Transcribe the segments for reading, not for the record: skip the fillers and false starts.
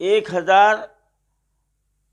1000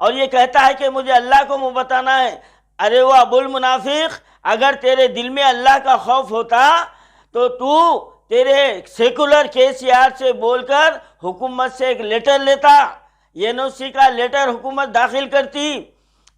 اور یہ کہتا ہے کہ مجھے اللہ کو منہ بتانا ہے۔ ارے وہ ابو المنافق، اگر تیرے دل میں اللہ کا خوف ہوتا تو تیرے سیکولر KCR سے بول کر حکومت سے ایک لیٹر لیتا، NOC کا لیٹر حکومت داخل کرتی۔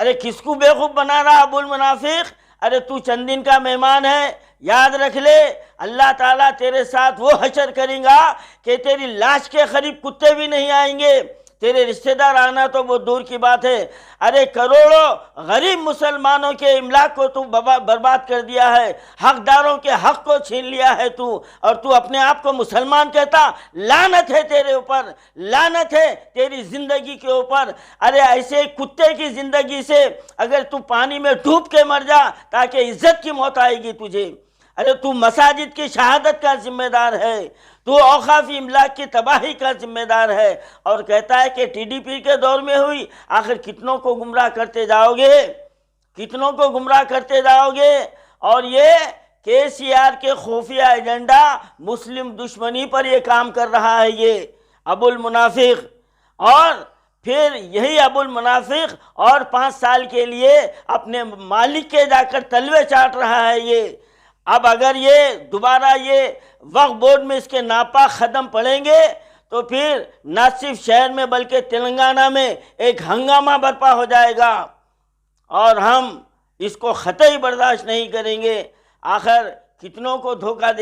ارے کس کو بیوقوف بنا رہا ابو المنافق؟ ارے تو چند دن کا مہمان ہے، یاد رکھ لے اللہ تعالیٰ تیرے ساتھ وہ حشر کریں گا کہ تیری لاش کے قریب کتے بھی نہیں آئیں گے، تیرے رشتہ دار آنا تو وہ دور کی بات ہے۔ ارے کروڑوں غریب مسلمانوں کے املاک کو تو برباد کر دیا ہے، حقداروں کے حق کو چھین لیا ہے تو، اور تو اپنے آپ کو مسلمان کہتا۔ لعنت ہے تیرے اوپر، لعنت ہے تیری زندگی کے اوپر۔ ارے ایسے کتے کی زندگی سے اگر تو پانی میں ڈوب کے مر جا تاکہ عزت کی موت آئے گی تجھے۔ ارے تو مساجد کی شہادت کا ذمہ دار ہے، تو اوقافی املاک کی تباہی کا ذمہ دار ہے، اور کہتا ہے کہ TDP کے دور میں ہوئی۔ آخر کتنوں کو گمراہ کرتے جاؤ گے، کتنوں کو گمراہ کرتے جاؤ گے؟ اور یہ KCR کے خفیہ ایجنڈا مسلم دشمنی پر یہ کام کر رہا ہے یہ ابو المنافق۔ اور پھر یہی ابو المنافق اور 5 سال کے لیے اپنے مالک کے جا کر تلوے چاٹ رہا ہے یہ۔ اب اگر یہ دوبارہ یہ وقف بورڈ میں اس کے ناپاک قدم پڑیں گے تو پھر نہ صرف شہر میں بلکہ تلنگانہ میں ایک ہنگامہ برپا ہو جائے گا، اور ہم اس کو قطعی برداشت نہیں کریں گے۔ آخر کتنوں کو دھوکہ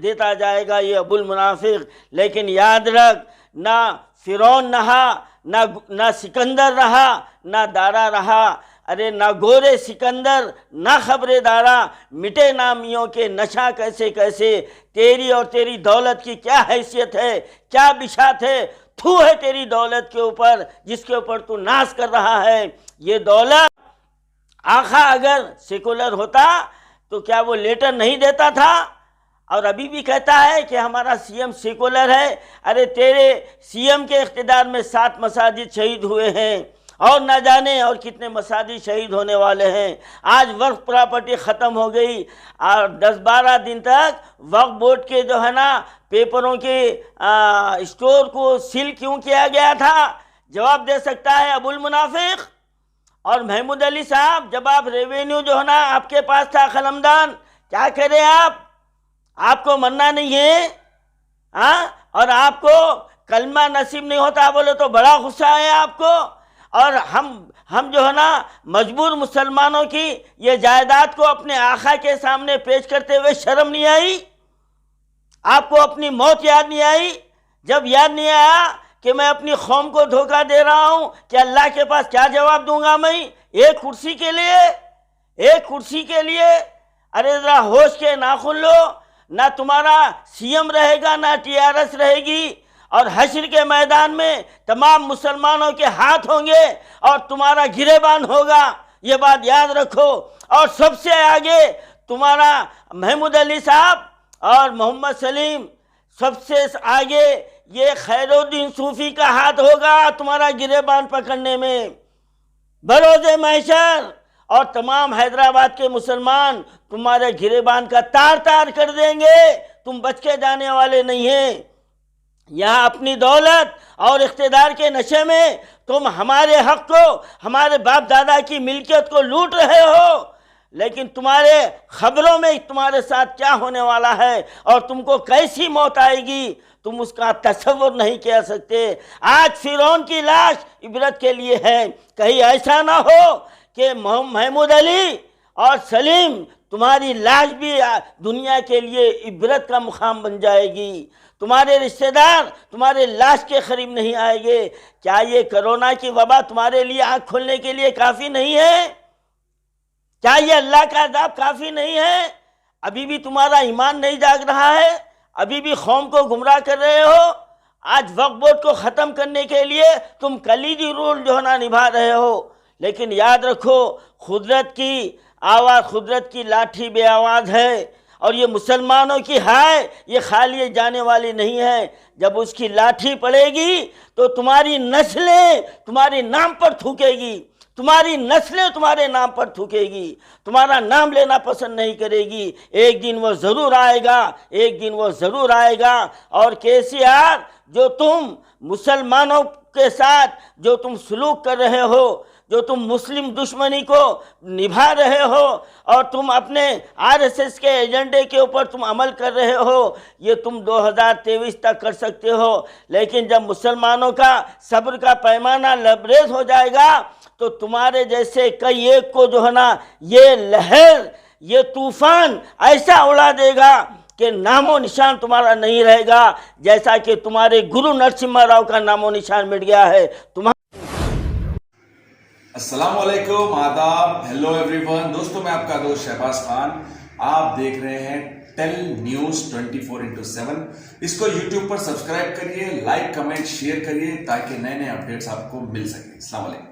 دیتا جائے گا یہ ابو المنافق۔ لیکن یاد رکھ، نہ فرعون رہا، نہ سکندر رہا، نہ دارا رہا۔ ارے نہ گورے سکندر، نہ خبر دارا، مٹے نامیوں کے نشہ کیسے کیسے۔ تیری اور تیری دولت کی کیا حیثیت ہے، کیا بشات ہے؟ تھو ہے تیری دولت کے اوپر جس کے اوپر تو ناز کر رہا ہے۔ یہ دولت آخا اگر سیکولر ہوتا تو کیا وہ لیٹر نہیں دیتا تھا؟ اور ابھی بھی کہتا ہے کہ ہمارا CM سیکولر ہے۔ ارے تیرے CM کے اقتدار میں 7 مساجد شہید ہوئے ہیں، اور نہ جانے اور کتنے مساجد شہید ہونے والے ہیں۔ آج وقف پراپرٹی ختم ہو گئی، اور 10-12 دن تک وقف بورڈ کے جو ہے نا پیپروں کے اسٹور کو سیل کیوں کیا گیا تھا؟ جواب دے سکتا ہے ابو المنافق؟ اور محمود علی صاحب، جب آپ ریونیو جو ہے نا آپ کے پاس تھا قلمدان، کیا کرے آپ کو مرنا نہیں ہے؟ اور آپ کو کلمہ نصیب نہیں ہوتا بولے تو بڑا غصہ ہے آپ کو۔ اور ہم جو ہے نا مجبور مسلمانوں کی یہ جائیداد کو اپنے آقا کے سامنے پیش کرتے ہوئے شرم نہیں آئی؟ آپ کو اپنی موت یاد نہیں آئی؟ جب یاد نہیں آیا کہ میں اپنی قوم کو دھوکہ دے رہا ہوں کہ اللہ کے پاس کیا جواب دوں گا میں ایک کرسی کے لیے، ایک کرسی کے لیے؟ ارے ذرا ہوش کے ناخن لو، نہ تمہارا CM رہے گا نہ TRS رہے گی، اور حشر کے میدان میں تمام مسلمانوں کے ہاتھ ہوں گے اور تمہارا گریبان ہوگا، یہ بات یاد رکھو۔ اور سب سے آگے تمہارا محمود علی صاحب اور محمد سلیم، سب سے آگے یہ خیر الدین صوفی کا ہاتھ ہوگا تمہارا گریبان پکڑنے میں بروز محشر، اور تمام حیدرآباد کے مسلمان تمہارے گریبان کا تار تار کر دیں گے، تم بچ کے جانے والے نہیں ہیں۔ یہاں اپنی دولت اور اقتدار کے نشے میں تم ہمارے حق کو، ہمارے باپ دادا کی ملکیت کو لوٹ رہے ہو، لیکن تمہارے خبروں میں تمہارے ساتھ کیا ہونے والا ہے اور تم کو کیسی موت آئے گی تم اس کا تصور نہیں کر سکتے۔ آج فرعون کی لاش عبرت کے لیے ہے، کہیں ایسا نہ ہو کہ محمود علی اور سلیم تمہاری لاش بھی دنیا کے لیے عبرت کا مقام بن جائے گی، تمہارے رشتہ دار تمہارے لاش کے قریب نہیں آئے گے۔ کیا یہ کرونا کی وبا تمہارے لیے آنکھ کھولنے کے لیے کافی نہیں ہے؟ کیا یہ اللہ کا عذاب کافی نہیں ہے؟ ابھی بھی تمہارا ایمان نہیں جاگ رہا ہے؟ ابھی بھی قوم کو گمراہ کر رہے ہو؟ آج وقف بورڈ کو ختم کرنے کے لیے تم کلیدی رول جو ہے نا نبھا رہے ہو، لیکن یاد رکھو قدرت کی آواز، قدرت کی لاٹھی بے آواز ہے، اور یہ مسلمانوں کی ہائے یہ خالی جانے والی نہیں ہے۔ جب اس کی لاٹھی پڑے گی تو تمہاری نسلیں تمہارے نام پر تھوکے گی، تمہاری نسلیں تمہارے نام پر تھوکے گی، تمہارا نام لینا پسند نہیں کرے گی. ایک دن وہ ضرور آئے گا، ایک دن وہ ضرور آئے گا. اور KCR، جو تم مسلمانوں کے ساتھ جو تم سلوک کر رہے ہو، جو تم مسلم دشمنی کو نبھا رہے ہو اور تم اپنے RSS کے ایجنڈے کے اوپر تم عمل کر رہے ہو، یہ تم 2023 تک کر سکتے ہو. لیکن جب مسلمانوں کا صبر کا پیمانہ لبریز ہو جائے گا تو تمہارے جیسے کئی ایک کو جو ہے نا یہ لہر، یہ طوفان ایسا اڑا دے گا کہ نام و نشان تمہارا نہیں رہے گا، جیسا کہ تمہارے گرو نرسمہا راؤ کا نام و نشان مٹ گیا ہے. السلام علیکم، آداب، ہیلو ایوری ون. دوستوں، میں آپ کا دوست شہباز خان. آپ دیکھ رہے ہیں ٹیل نیوز 24/7. اس کو یوٹیوب پر سبسکرائب کریے، لائک، کمنٹ، شیئر کریے تاکہ نئے نئے اپڈیٹس آپ کو مل سکیں. السلام علیکم.